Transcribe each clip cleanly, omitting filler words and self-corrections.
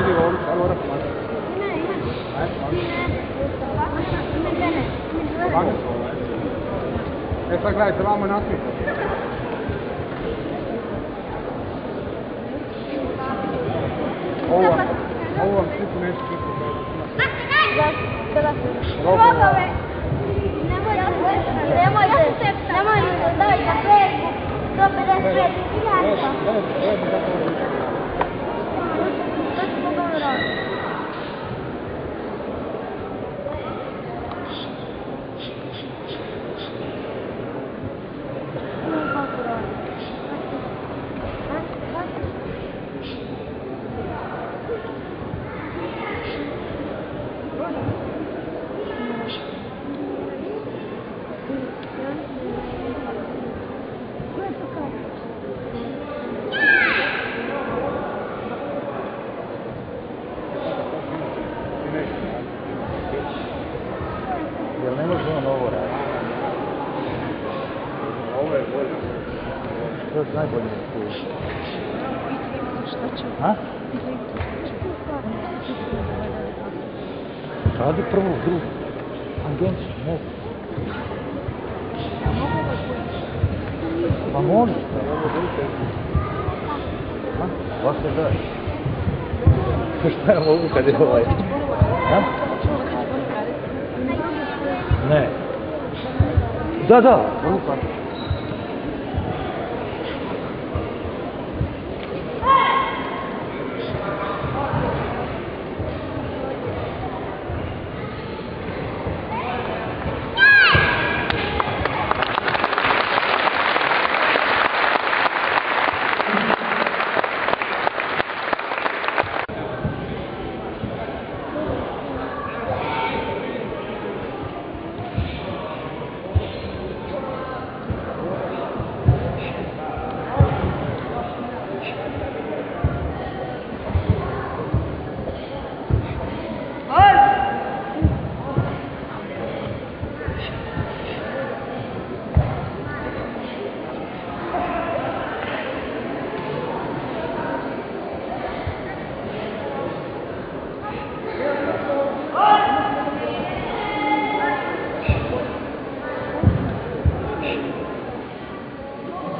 Ajde, ovo raspomati. E sad gledajte, vamo nasmijete. Ovo vam sliku neće sliku. Rogove! Nemojte, daj na Facebook, 155 hiljada. To ću pogovorati. Jel ne može on ovo raditi? Ovo je bolje. To je najbolje tu. Ha? Radi prvu, drugu. Agenciju, mogu. Pa možeš. Baš se daje. Šta ja mogu kad je ovaj? Ha? Ne. Da, ruka.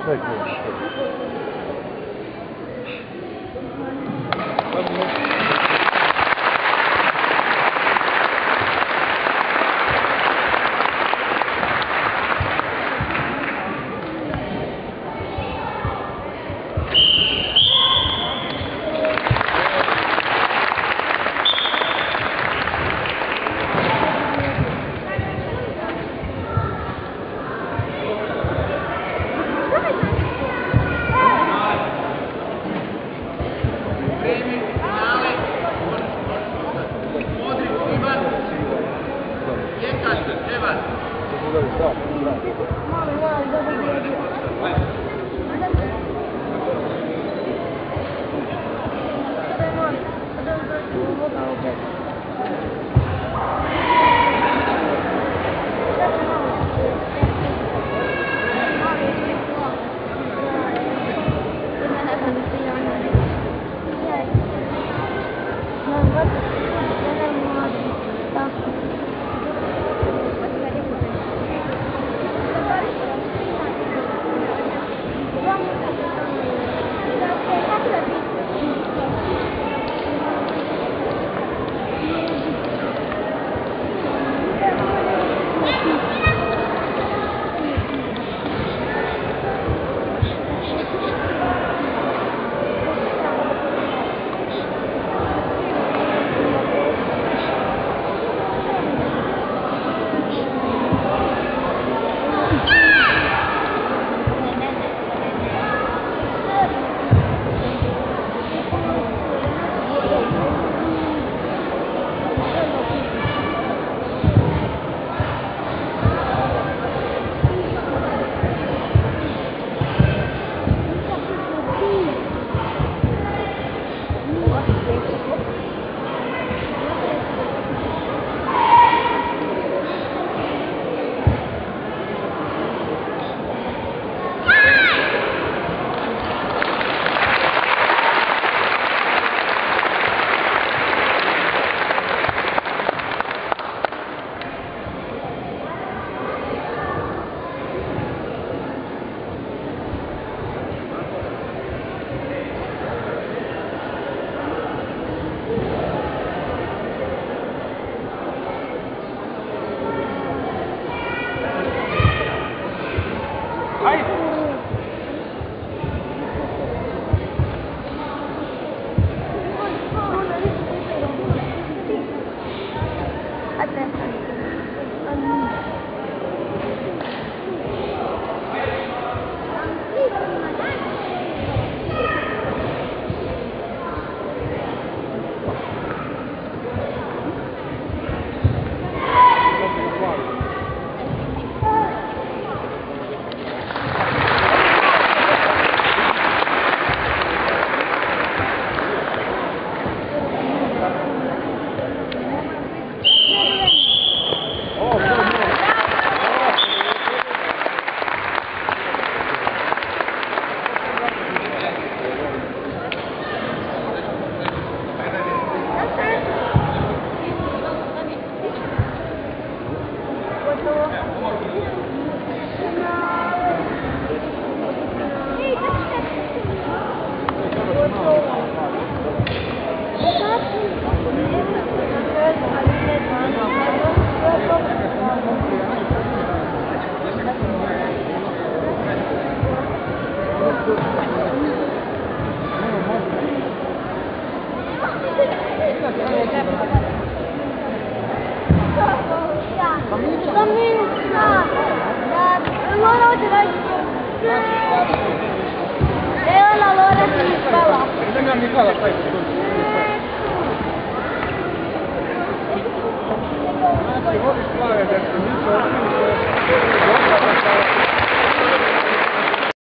Sve je cool. Da mi zna. Allora oggi e allora si spala. Ne nam Mikala taj što Znači, voliš plave destinice, otvoriš